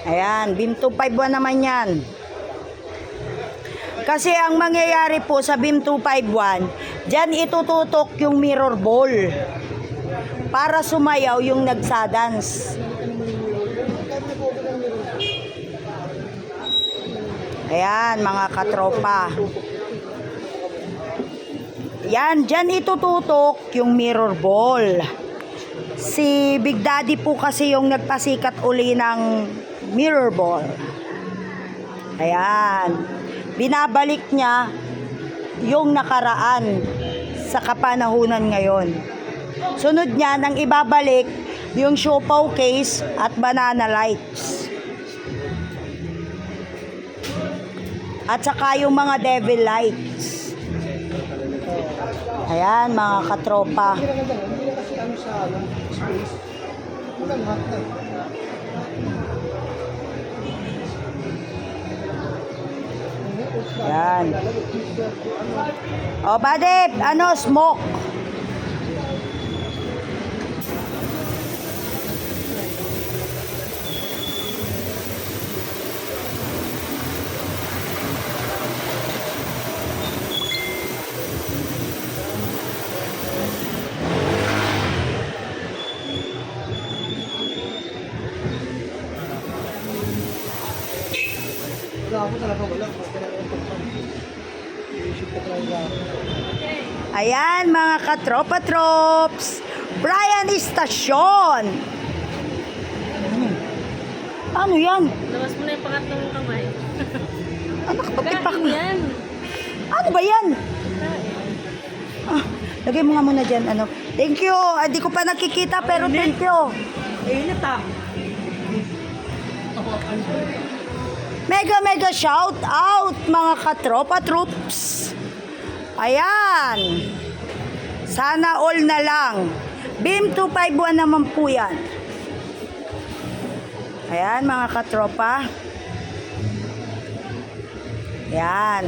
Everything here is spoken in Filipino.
Ayan, BIM 251 naman yan. Kasi ang mangyayari po sa BIM 251, dyan itututok yung mirror ball para sumayaw yung nagsadance. Ayan, mga katropa. Yan, dyan itututok yung mirror ball. Si Big Daddy po kasi yung nagpasikat uli ng mirror ball. Ayan. Binabalik niya yung nakaraan sa kapanahunan ngayon. Sunod niya, nang ibabalik yung siopaw case at banana lights. At saka yung mga devil lights. Ayan, mga katropa. Ayan. O, Badep, ano, smoke. Ayan, mga katropa-trops. Brian Estacion. Ano yan? Labas mo na yung pangatlong kamay. Ano ka? Kain yan. Ano ba yan? Ah, lagay mo nga muna dyan. Ano. Thank you. Hindi ko pa nakikita pero thank you. Init ah. Mega shout out mga katropa troops. Ayan. Sana all na lang. BIM 251 naman po yan. Ayan mga katropa. Ayan.